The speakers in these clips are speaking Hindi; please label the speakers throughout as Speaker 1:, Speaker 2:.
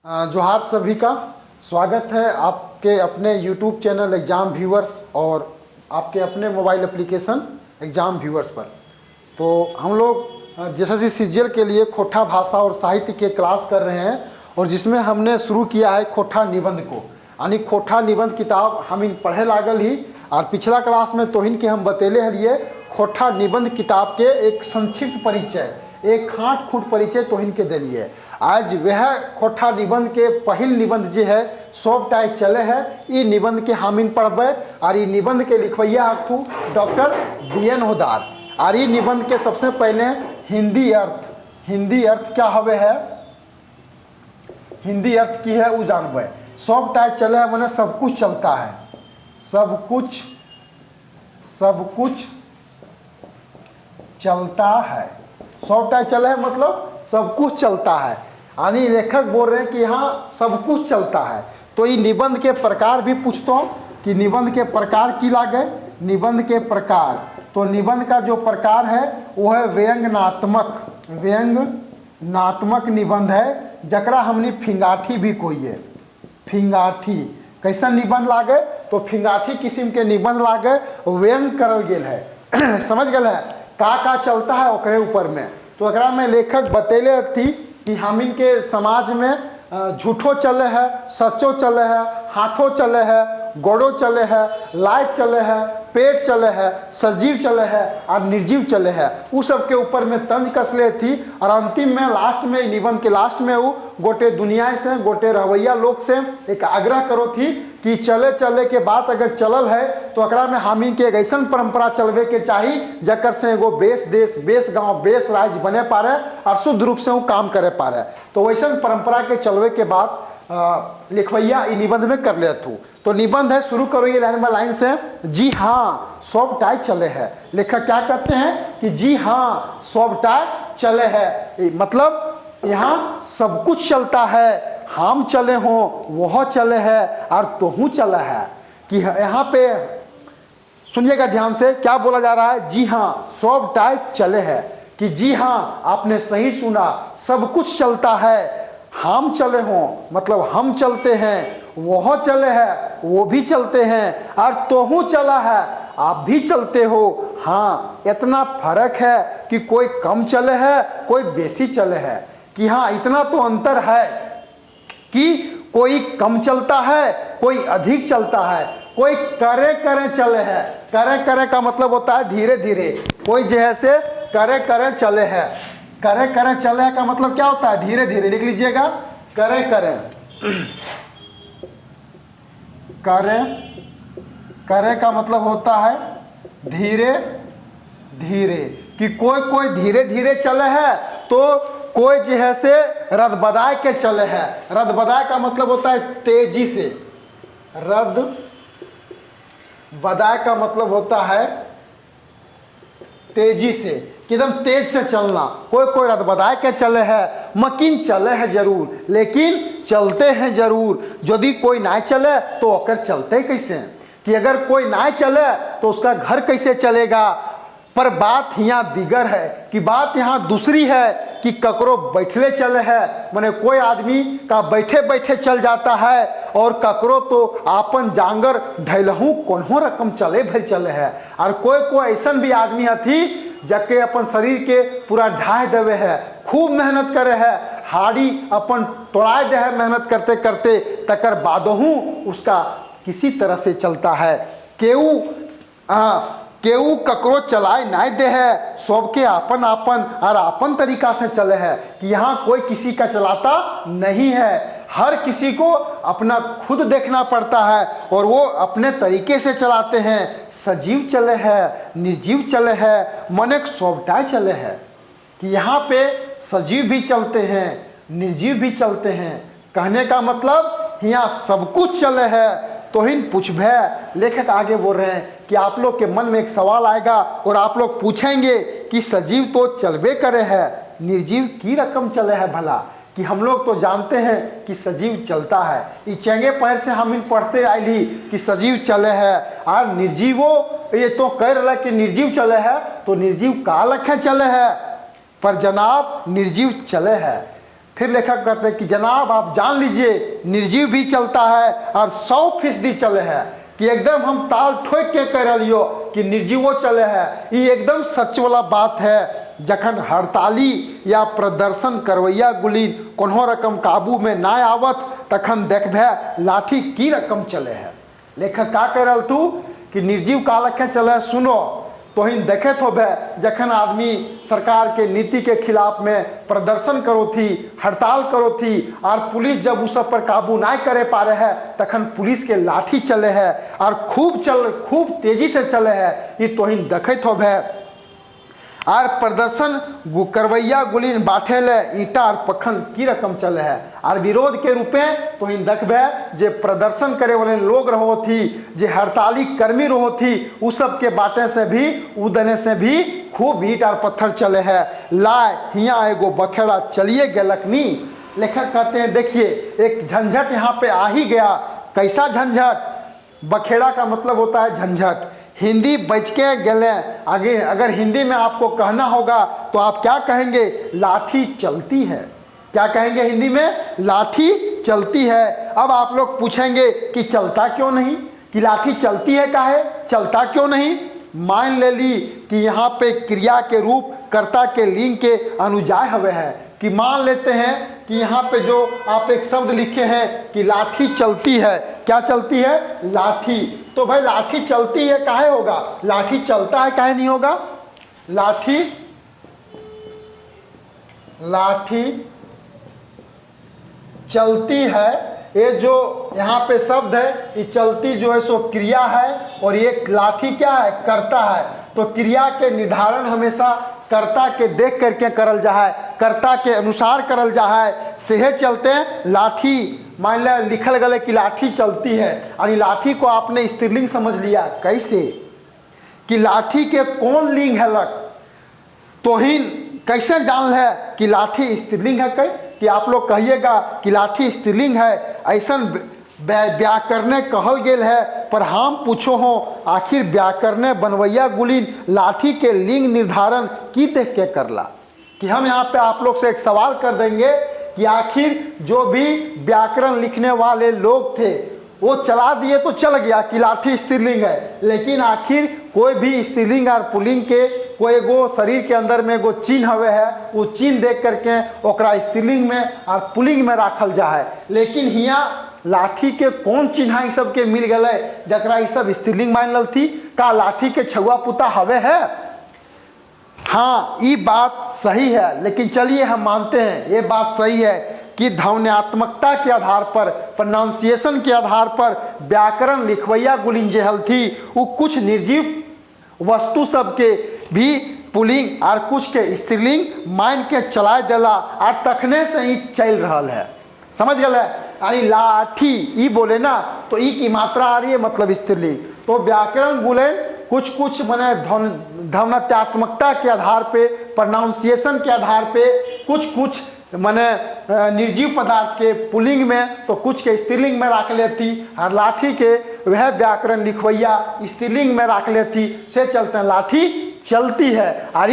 Speaker 1: जोहार सभी का स्वागत है आपके अपने YouTube चैनल एग्ज़ाम व्यूअर्स और आपके अपने मोबाइल एप्लीकेशन एग्ज़ाम व्यूअर्स पर। तो हम लोग जैसे सीजीएल के लिए खोटा भाषा और साहित्य के क्लास कर रहे हैं और जिसमें हमने शुरू किया है खोटा निबंध को, यानी खोटा निबंध किताब हम इन पढ़े लागल ही। और पिछला क्लास में तोहिन के हम बतेले हलिए खोटा निबंध किताब के एक संक्षिप्त परिचय, एक खाट खूट परिचय तोहिन के दिलिए। आज वह खोटा निबंध के पहिल निबंध जो है सब टाइप चले है, ये निबंध के हामिन पढ़बे और ये निबंध के लिखवैया हथू डॉक्टर BN होदार। और ये निबंध के सबसे पहले हिंदी अर्थ क्या हवे है, हिंदी अर्थ की है वो जानबे। सब टाइप चले है मैंने सब कुछ चलता है, सब कुछ चलता है। सब टाइप चले है मतलब सब कुछ चलता है, यानी लेखक बोल रहे हैं कि हाँ सब कुछ चलता है। तो ये निबंध के प्रकार भी पूछता हूँ कि निबंध के प्रकार की लागे। निबंध के प्रकार, तो निबंध का जो प्रकार है वो है व्यंग्यात्मक निबंध है, जकरा हमने फिंगाठी भी कोई है। फिंगाठी कैसा निबंध लागे, तो फिंगाठी किस्म के निबंध लागे, व्यंग करल गेल है समझ गए है का चलता है ओकरे ऊपर में। तो अगर में लेखक बतेले थी कि हम इनके समाज में झूठो चले है, सच्चो चले है, हाथों चले है, गोड़ो चले है, लाइट चले है, पेट चले है, सजीव चले है और निर्जीव चले है, उस सब के ऊपर में तंज कसले थी। और अंतिम में लास्ट में निबंध के लास्ट में वो गोटे दुनिया से गोटे रहवैया लोग से एक आग्रह करो थी कि चले चले के बाद अगर चलल है तो अकरा में हामी के एक ऐसा परंपरा चलवे के चाहिए जकर से एगो बेस देश, बेस गांव, बेस राज्य बने पारे और शुद्ध रूप से वो काम करे पारे। तो वैसा परंपरा के चलवे के बाद लिखवैया निबंध में कर ले थू। तो निबंध है, शुरू करो ये लाइन से, जी हाँ सब टाइप चले है। लेखक क्या कहते हैं कि जी हाँ सब टाइप चले है, मतलब यहाँ सब कुछ चलता है, हम चले हों वह चले है और तोहू चला है। कि यहाँ पे सुनिएगा ध्यान से क्या बोला जा रहा है, जी हाँ सब टाइप चले है, कि जी हाँ आपने सही सुना, सब कुछ चलता है। हम चले हों मतलब हम चलते हैं, वह चले है वो भी चलते हैं, और तोहू चला है आप भी चलते हो। हाँ इतना फर्क है कि कोई कम चले है कोई बेसी चले है, कि हाँ इतना तो अंतर है कि कोई कम चलता है कोई अधिक चलता है, कोई करे चले है। करे का मतलब होता है धीरे धीरे, कोई जैसे करे चले है। करे चले का मतलब क्या होता है, धीरे धीरे लिख लीजिएगा। करे का मतलब होता है धीरे धीरे, कि कोई धीरे धीरे चले है तो कोई जो है से रद बदाय के चले है। रद बदाय का मतलब होता है तेजी से, रद बदाय का मतलब होता है तेजी से, कि एकदम तेज से चलना। कोई रद बदाय के चले है, मकीन चले है जरूर लेकिन चलते हैं जरूर। यदि कोई ना चले तो ओकर चलते कैसे, कि अगर कोई ना चले तो उसका घर कैसे चलेगा। पर बात यहाँ दिगर है, कि बात यहाँ दूसरी है कि ककरो बैठले चले है, माने कोई आदमी का बैठे बैठे चल जाता है, और ककरो तो आपन जांगर ढैलहू कोन्हो रकम चले भर चले है। और कोई ऐसा भी आदमी हथी जके अपन शरीर के पूरा ढाह देवे है, खूब मेहनत करे है, हाड़ी अपन तोड़ाए दे है मेहनत करते करते, तकर बादहू उसका किसी तरह से चलता है। केऊ ककरो चलाए ना दे है, सबके आपन और आपन तरीका से चले है, कि यहाँ कोई किसी का चलाता नहीं है। हर किसी को अपना खुद देखना पड़ता है और वो अपने तरीके से चलाते हैं। सजीव चले है, निर्जीव चले है, मने सोबटा चले है, कि यहाँ पे सजीव भी चलते हैं निर्जीव भी चलते हैं। कहने का मतलब यहाँ सब कुछ चले है। तो ही पूछभे, लेखक आगे बोल रहे हैं कि आप लोग के मन में एक सवाल आएगा और आप लोग पूछेंगे कि सजीव तो चलबे करे है, निर्जीव की रकम चले है भला। कि हम लोग तो जानते हैं कि सजीव चलता है, ये चेंगे पैर से हम इन पढ़ते आइली कि सजीव चले है, और निर्जीवो ये तो कह रहा कि निर्जीव चले है, तो निर्जीव का लखे चले है, पर जनाब निर्जीव चले है। फिर लेखक कहते हैं कि जनाब आप जान लीजिए निर्जीव भी चलता है और 100% चले है, कि एकदम हम ताल ठोक के कह रहियो कि निर्जीवो चले है। ये एकदम सच वाला बात है। जखन हड़ताली या प्रदर्शन करवैया गुली कोनो रकम काबू में ना आवत तखन देखबे लाठी की रकम चले है। लेखक का कह रहा तू कि निर्जीव का लखे चले, सुनो तो ही देखे तो भे जखन आदमी सरकार के नीति के खिलाफ में प्रदर्शन करो थी, हड़ताल करो थी, और पुलिस जब उस सब पर काबू ना करे पा रहे है तखन पुलिस के लाठी चले है और खूब तेजी से चले है। ये तो ही देखे तो भे। और प्रदर्शन करवैया गुलिन बांटे ले ईटा और पखन की रकम चले है। और विरोध के रूपे तो ही देखबे जे प्रदर्शन करे वाले लोग रहो थी, जे हड़ताली कर्मी रहो थी, उस सब के बाटे से भी उदने से भी खूब ईट और पत्थर चले है। लाए हिया एगो बखेड़ा चलिए गेलक नी। लेखक कहते हैं देखिए एक झंझट यहाँ पे आ ही गया। कैसा झंझट? बखेड़ा का मतलब होता है झंझट। हिंदी बच के गले। आगे अगर हिंदी में आपको कहना होगा तो आप क्या कहेंगे? लाठी चलती है। क्या कहेंगे हिंदी में? लाठी चलती है। अब आप लोग पूछेंगे कि चलता क्यों नहीं, कि लाठी चलती है काहे, चलता क्यों नहीं? मान ले ली कि यहाँ पे क्रिया के रूप कर्ता के लिंग के अनुजाय हवे है, कि मान लेते हैं कि यहाँ पे जो आप एक शब्द लिखे हैं कि लाठी चलती है। क्या चलती है? लाठी। तो भाई लाठी चलती है काहे होगा? लाठी चलता है काहे नहीं होगा? लाठी चलती है। ये जो यहाँ पे शब्द है ये चलती जो है सो क्रिया है, और ये लाठी क्या है? कर्ता है। तो क्रिया के निर्धारण हमेशा कर्ता के देख करके करल जा है, कर्ता के अनुसार करल जा है। सेहे चलते लाठी मान लिया लिखल गले कि लाठी चलती है, और लाठी को आपने स्त्रीलिंग समझ लिया। कैसे? कि लाठी के कौन लिंग है लग, तो ही कैसे जान है कि लाठी स्त्रीलिंग है? कई कि आप लोग कहिएगा कि लाठी स्त्रीलिंग है, ऐसा व्याकरणे कहल गेल है। पर हम पूछो हो आखिर व्याकरणे बनवैया गुलिन लाठी के लिंग निर्धारण की देख के करला? कि हम यहाँ पे आप लोग से एक सवाल कर देंगे कि आखिर जो भी व्याकरण लिखने वाले लोग थे वो चला दिए तो चल गया कि लाठी स्त्रीलिंग है, लेकिन आखिर कोई भी स्त्रीलिंग और पुल्लिंग के कोई गो शरीर के अंदर में एगो चिन्ह हवे है, वो चिन्ह देख करके ओकरा स्त्रीलिंग में और पुल्लिंग में राखल जा है। लेकिन हिया लाठी के कौन चिन्ह ई सब के मिल गए जकरा ई सब स्त्रीलिंग मान लल थी? का लाठी के छुआ पुता हवे है? हाँ ये बात सही है, लेकिन चलिए हम मानते हैं ये बात सही है कि ध्वन्यात्मकता के आधार पर, प्रोनाउंसिएशन के आधार पर व्याकरण लिखवैया गुलिन जेहल थी वो कुछ निर्जीव वस्तु सब के भी पुल्लिंग और कुछ के स्त्रीलिंग मान के चला देला, और तखने से ही चल रहा है। समझ गए? यानी लाठी ई बोले ना तो ई की मात्रा आ रही है मतलब स्त्रीलिंग। तो व्याकरण बोले कुछ मने ध्वन्यात्मकता के आधार पे, प्रोनाउंसिएशन के आधार पे कुछ मने निर्जीव पदार्थ के पुल्लिंग में तो कुछ के स्त्रीलिंग में रख लेती, और लाठी के वह व्याकरण लिखवैया स्त्रीलिंग में रख लेती। से चलते लाठी चलती है और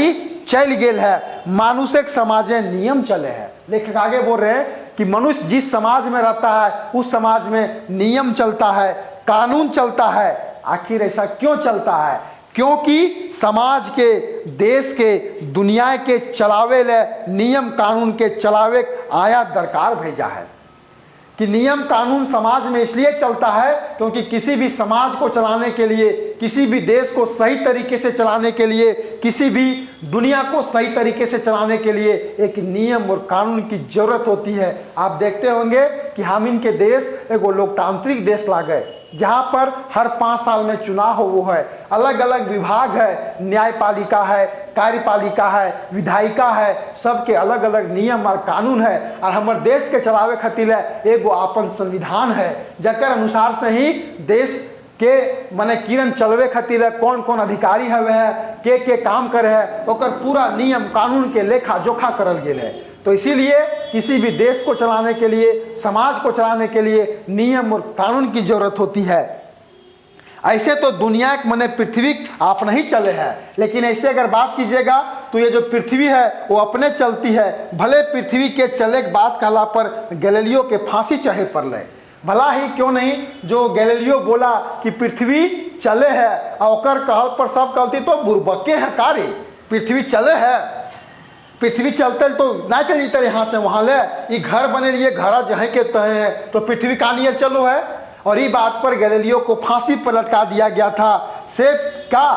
Speaker 1: चल गेल है। मानुषिक समाजे नियम चले हैं। लेखक आगे बोल रहे हैं कि मनुष्य जिस समाज में रहता है उस समाज में नियम चलता है, कानून चलता है। आखिर ऐसा क्यों चलता है? क्योंकि समाज के, देश के, दुनिया के चलावे ले नियम कानून के चलावे आया दरकार भेजा है। कि नियम कानून समाज में इसलिए चलता है क्योंकि किसी भी समाज को चलाने के लिए, किसी भी देश को सही तरीके से चलाने के लिए, किसी भी दुनिया को सही तरीके से चलाने के लिए एक नियम और कानून की जरूरत होती है। आप देखते होंगे कि हम इनके देश एगो लोकतांत्रिक देश लागे जहाँ पर हर 5 साल में चुनाव हो, वो है, अलग अलग विभाग है, न्यायपालिका है, कार्यपालिका है, विधायिका है, सबके अलग अलग नियम और कानून है। और हमारे देश के चलावे खातिर एगो आपन संविधान है जकर अनुसार से ही देश के मने किरण चलवे खातिर कौन कौन अधिकारी हवे है, के काम करे है, ओकर पूरा नियम कानून के लेखा जोखा करल गेल है। तो इसीलिए किसी भी देश को चलाने के लिए, समाज को चलाने के लिए नियम और कानून की जरूरत होती है। ऐसे तो दुनिया के मने पृथ्वी आप नहीं चले हैं, लेकिन ऐसे अगर बात कीजिएगा तो ये जो पृथ्वी है वो अपने चलती है। भले पृथ्वी के चले के बात कहला पर गैलीलियो के फांसी चढ़े पर ले, भला ही क्यों नहीं जो गैलीलियो बोला कि पृथ्वी चले है और ओकर कहल पर सब कहती तो बुरबके है कारे, पृथ्वी चले है, पृथ्वी चलते तो ना चल जते यहाँ से वहाँ ले, ये घर बने लिए घर जहाँ के तहे हैं तो पृथ्वी का नहीं चलो है। और ये बात पर गैलीलियो को फांसी पर लटका दिया गया था। से का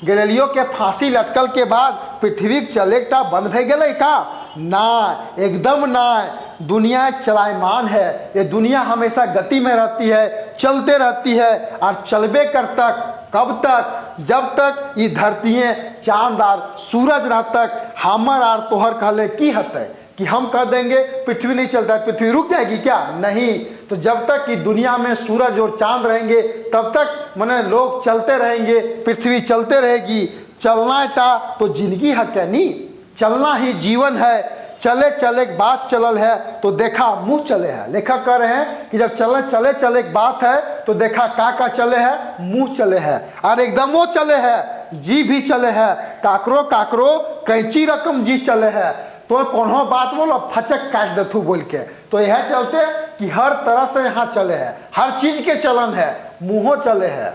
Speaker 1: गैलीलियो के फांसी लटकल के बाद पृथ्वी चले का बंद भे गए का? ना, एकदम ना। दुनिया चलायमान है, ये दुनिया हमेशा गति में रहती है, चलते रहती है और चलबे कर तक कब तक? जब तक ये धरतीये चांद आर सूरज रह तक हमर आर तोहर कहले की हते कि हम कह देंगे पृथ्वी नहीं चलता है, पृथ्वी रुक जाएगी क्या? नहीं। तो जब तक कि दुनिया में सूरज और चांद रहेंगे तब तक मने लोग चलते रहेंगे, पृथ्वी चलते रहेगी। चलना टा तो जिंदगी है क्या? नहीं, चलना ही जीवन है। चले चले के बात चलल है तो देखा मुंह चले है। लेखक कह रहे हैं कि जब चले चले की बात है तो देखा का चले है, मुंह चले है और एकदम वो चले है, जी भी चले है, काकरो काकरो कैंची रकम जी चले है। तो कोनो बात बोलो फचक काट देथु बोल के, तो यह चलते कि हर तरह से यहाँ चले है, हर चीज के चलन है, मुंहो चले है,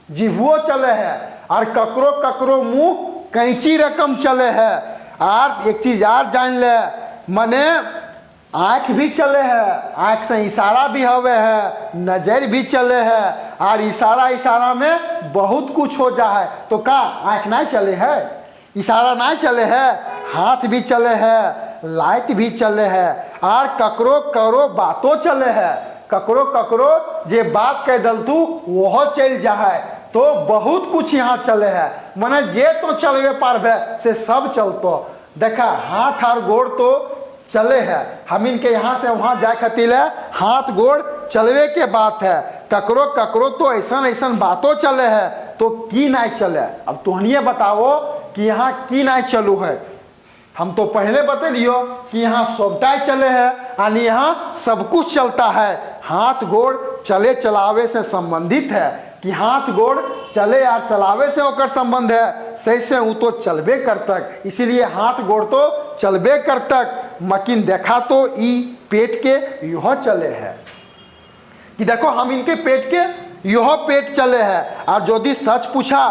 Speaker 1: जीवो चले है और ककरो ककरो मुंह कैंची रकम चले है। और एक चीज और जान ले, मने आँख भी चले है, आँख से इशारा भी हवे है, नजर भी चले है और इशारा में बहुत कुछ हो जा है। तो का आँख नहीं चले है, इशारा नहीं चले है, हाथ भी चले है, लाइट भी चले है और ककरो करो बातों चले है। ककरो ककरो जे बात कह दल तू वह चल जा है। तो बहुत कुछ यहाँ चले है, मने जे तो चलवे पारबे से सब चलतो। देखा हाथ और गोड़ तो चले है, हम इनके यहाँ से वहाँ जाए खतिल है, हाथ गोड़ चलवे के बात है। ककरो ककरो तो ऐसा बातों चले है, तो की नहीं चले। अब तुहनिए बताओ कि यहाँ की नहीं चलू है। हम तो पहले बतलियो कि यहाँ सबटाई चले है यानी यहाँ सब कुछ चलता है। हाथ गोड़ चले चलावे से संबंधित है कि हाथ गोड़ चले या चलावे से होकर संबंध है, सही से वो तो चलबे कर तक, इसीलिए हाथ गोड़ तो चलबे कर तक। मकिन देखा तो ई पेट के यह चले है कि देखो हम इनके पेट के यह पेट चले है। और यदि सच पूछा,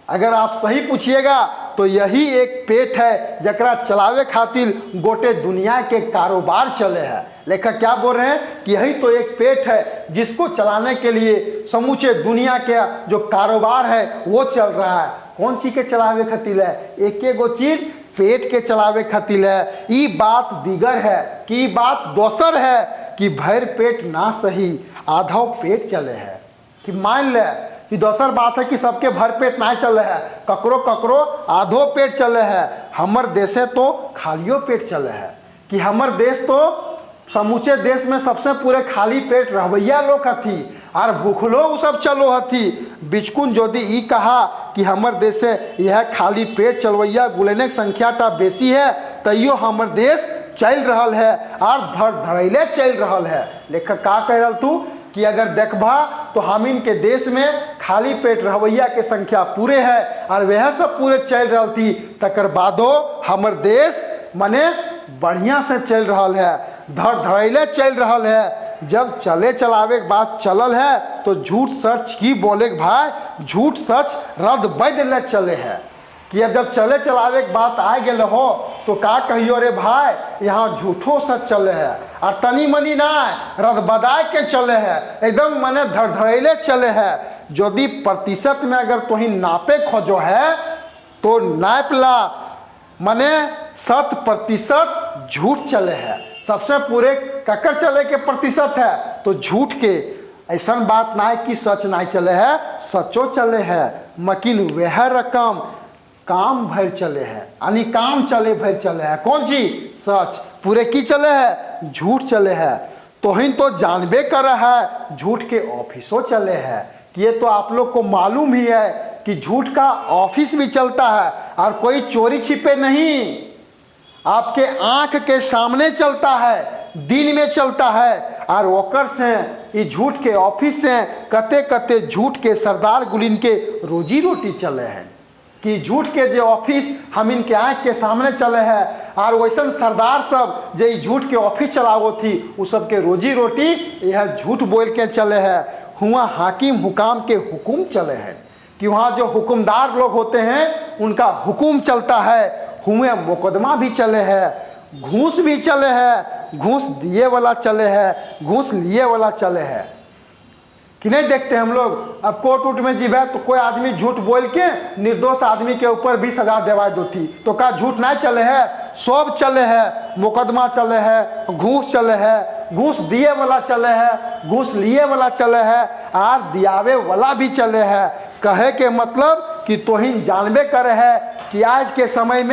Speaker 1: अगर आप सही पूछिएगा तो यही एक पेट है जकरा चलावे खातिर गोटे दुनिया के कारोबार चले हैं। लेखक क्या बोल रहे हैं कि यही तो एक पेट है जिसको चलाने के लिए समूचे दुनिया के जो कारोबार है वो चल रहा है। कौन चीज के चलावे खातिर है? एक एक गो चीज पेट के चलावे खातिर है। ई बात दिगर है कि बात दोसर है कि भर पेट ना सही आधा पेट चले है। कि मान ले कि दोसर बात है कि सबके भर पेट ना चले है, ककरो ककरो आधो पेट चले है। हमर देशे तो खालियो पेट चले है कि हमर देश तो समूचे देश में सबसे पूरे खाली पेट रहवैया लोग हथी और भूखलो उ सब चलो हथी। बिचकुन यदि ई कहा कि हमर देश से यह खाली पेट चलवैया गुलेने की संख्या टा बेसी है, तैयो हमर देश चल रहल है और धड़ैले चल रहल है। लेखक का कह रहा तू कि अगर देखबा तो हम इनके देश में खाली पेट रहवैया के संख्या पूरे है और वह सब पूरे चल रहा थी, तकर बादो हमर देश मने बढ़िया से चल रहा है, धड़ैले चल रहा है। जब चले चलावे के बात चलल है तो झूठ सच की बोले भाई, झूठ सच रद्द बदले चले है कि अब जब चले चलावे के बात आ गए हो तो का कहियो रे भाई, यहाँ झूठो सच चले है और तनी मनी ना रद्द बदाय के चले है, एकदम मने धड़धड़ैले चले है। यदि प्रतिशत में अगर तुही नापे खोजो है तो नाप ला, मने 100% झूठ चले है। सबसे पूरे ककर चले के प्रतिशत है तो झूठ के। ऐसा बात ना है कि सच नहीं चले है, सचो चले है, मकिन वह रकम काम भर चले है, यानी काम चले भर चले है। कौन चीज? सच। पूरे की चले है? झूठ चले है। तोहिन तो जानबे कर रहा है झूठ के ऑफिसों चले है कि ये तो आप लोग को मालूम ही है कि झूठ का ऑफिस भी चलता है और कोई चोरी छिपे नहीं, आपके आंख के सामने चलता है, दिन में चलता है और ओकर से ये झूठ के ऑफिस से कते कते झूठ के सरदार गुलिन के रोजी रोटी चले हैं कि झूठ के जो ऑफिस हम इनके आँख के सामने चले हैं और वैसन सरदार सब जो झूठ के ऑफिस चलावो थी वो सब के रोजी रोटी यह झूठ बोल के चले हैं। हुआ हाकिम हुकाम के हुकुम चले हैं कि वहाँ जो हुकुमदार लोग होते हैं उनका हुकुम चलता है। हुए मुकदमा भी चले हैं, घूस भी चले हैं, घूस दिए वाला चले हैं, घूस लिए वाला चले हैं कि नहीं देखते हम लोग। अब कोर्ट उट में जीव है तो कोई आदमी झूठ बोल के निर्दोष आदमी के ऊपर भी सजा देवा देती तो का झूठ नहीं चले है, सब चले है, मुकदमा चले है, घूस चले है, घूस दिए वाला चले है, घूस लिए वाला चले है और दियावे वाला भी चले है। कहे के मतलब कि तोहिन जानबे करे है कि आज के समय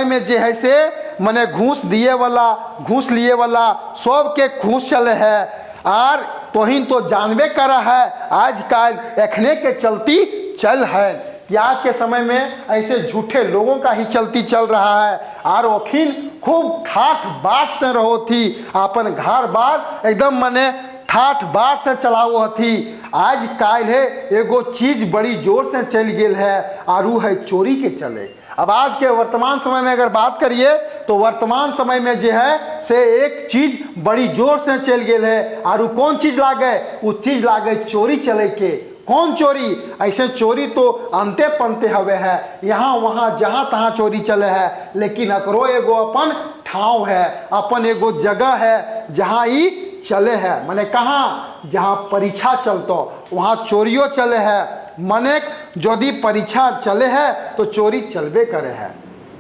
Speaker 1: में जे है से मने घूस दिए वाला घूस लिए वाला सब के घूस चले है और तोहिन तो जानबे करा है आजकल एखने के चलती चल है कि आज के समय में ऐसे झूठे लोगों का ही चलती चल रहा है और ओखिन खूब ठाठ बाट से रहो थी अपन घर बार एकदम मने ठाठ बाट से चलाओ थी। आज काल है एगो चीज बड़ी जोर से चल गेल है और वो है चोरी के चले। अब आज के वर्तमान समय में अगर बात करिए तो वर्तमान समय में जो है से एक चीज बड़ी जोर से चल गेल है और वो कौन चीज लागे, वो चीज लागे चोरी चले के। कौन चोरी? ऐसे चोरी तो अंते पंते हवे है, यहाँ वहाँ जहाँ तहाँ चोरी चले है, लेकिन अकरो एगो अपन ठाव है, अपन एगो जगह है जहाँ ई चले है। मने कहाँ? जहाँ परीक्षा चलतो वहाँ चोरियो चले है। मने यदि परीक्षा चले है तो चोरी चलबे करे है।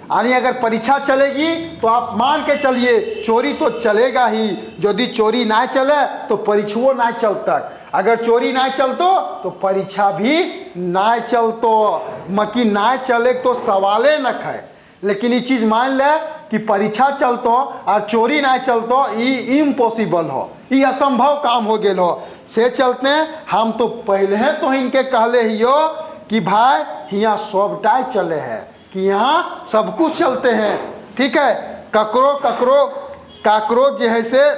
Speaker 1: यानी अगर परीक्षा चलेगी तो आप मान के चलिए चोरी तो चलेगा ही। यदि चोरी ना चले तो परीक्षाओं ना चलता। अगर चोरी ना चलतो तो परीक्षा भी ना चलतो। मकी ना चले तो सवाले न है। लेकिन ये चीज मान ले कि परीक्षा चलतो और चोरी ना चलतो, ये इम्पॉसिबल हो, ये असंभव काम हो गेल हो। से चलते हम तो पहले है तो इनके कहले हियो कि भाई यहाँ सबटा चले है, कि यहाँ सब कुछ चलते हैं। ठीक है, ककरो जो है से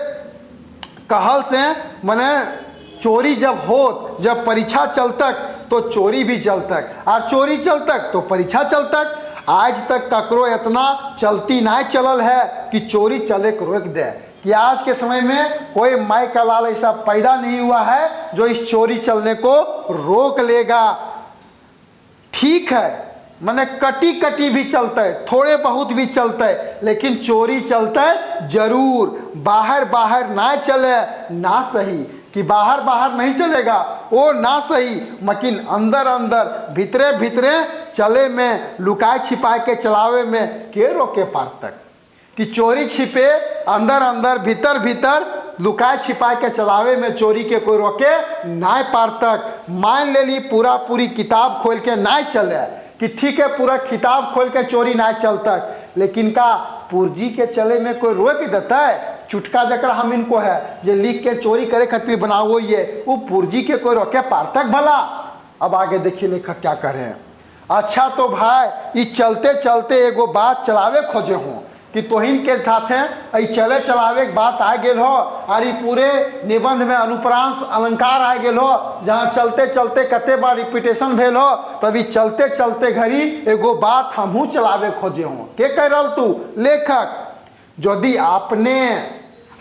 Speaker 1: कहल से मने चोरी जब हो, जब परीक्षा चलतक तो चोरी भी चलतक और चोरी चलतक तो परीक्षा चलतक। आज तक ककरो इतना चलती नहीं चलल है कि चोरी चले को रोक दे। कि आज के समय में कोई माई का लाल ऐसा पैदा नहीं हुआ है जो इस चोरी चलने को रोक लेगा। ठीक है, मने कटी कटी भी चलता है, थोड़े बहुत भी चलता है, लेकिन चोरी चलता है जरूर। बाहर बाहर ना चले ना सही, कि बाहर बाहर नहीं चलेगा वो ना सही, मकिन अंदर अंदर भीतरे भीतरे चले में, लुकाए छिपाए के चलावे में के रोके पार तक। कि चोरी छिपे अंदर अंदर भीतर भीतर लुकाए छिपाए के चलावे में चोरी के कोई रोके ना पार तक। मान ले ली पूरा पूरी किताब खोल के ना चले कि ठीक है पूरा किताब खोल के चोरी ना चलता, लेकिन का पुर्जी के चले में कोई रोक देता है? चुटका जकरा हम इनको है जो लिख के चोरी करे खातिर बनाओ ये, वो पुर्जी के कोई रोके पार तक भला। अब आगे देखिए लेखक क्या कर रहे हैं। अच्छा तो भाई ये चलते चलते एगो बात चलावे खोजे हूँ कि तोहिन के साथ है चले चलावे के बात आ गेल हो और ये पूरे निबंध में अनुप्रांश अलंकार आ गेल हो, जहाँ चलते चलते कते बार रिपीटेशन भेल हो, तभी चलते चलते घड़ी एगो बात हमहू चलावे खोजे हूँ। के कह रहा तू लेखक? यदि आपने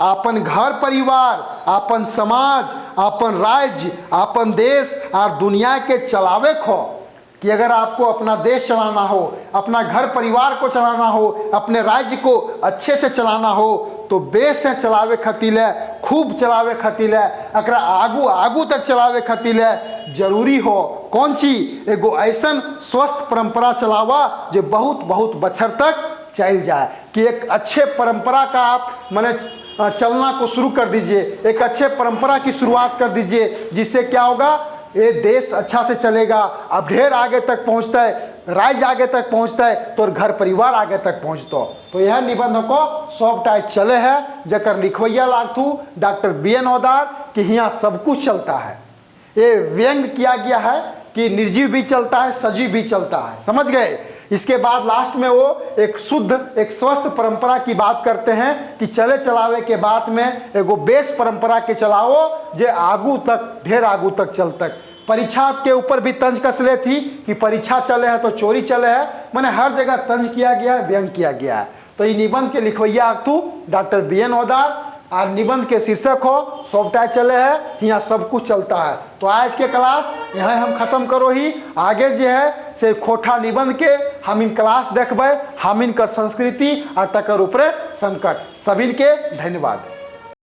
Speaker 1: अपन घर परिवार, अपन समाज, अपन राज्य, अपन देश और दुनिया के चलावे खो, कि अगर आपको अपना देश चलाना हो, अपना घर परिवार को चलाना हो, अपने राज्य को अच्छे से चलाना हो, तो बेस से चलावे खतिल है, खूब चलावे खतिल है, अकरा आगू आगू तक चलावे खतिल है। जरूरी हो कौन चीज? एगो ऐसन स्वस्थ परंपरा चलावा जो बहुत बहुत बछर तक चल जाए। कि एक अच्छे परंपरा का आप माने चलना को शुरू कर दीजिए, एक अच्छे परंपरा की शुरुआत कर दीजिए, जिससे क्या होगा, ये देश अच्छा से चलेगा। अब ढेर आगे तक पहुंचता है, राज्य आगे तक पहुंचता है तो घर परिवार आगे तक पहुंचता। तो यह निबंध को सबटा चले है जकर लिखवैया लागतू डॉक्टर BN होदार कि यहाँ सब कुछ चलता है। ये व्यंग किया गया है कि निर्जीव भी चलता है, सजीव भी चलता है। समझ गए? इसके बाद लास्ट में वो एक शुद्ध एक स्वस्थ परंपरा की बात करते हैं कि चले चलावे के बाद में एगो बेस परंपरा के चलाओ जे आगू तक ढेर आगू तक चल तक। परीक्षा के ऊपर भी तंज कसले थी कि परीक्षा चले है तो चोरी चले है, मैंने हर जगह तंज किया गया है, व्यंग किया गया है। तो ये निबंध के लिखवैया तू डॉक्टर BN ओदार और निबंध के शीर्षक हो सॉफ्टवेयर चले है, यहाँ सब कुछ चलता है। तो आज के क्लास यहाँ हम खत्म करो ही, आगे जो है से खोठा निबंध के हम इन क्लास देखबे, हम इनकर संस्कृति और तकर ऊपर संकट। सभी के धन्यवाद।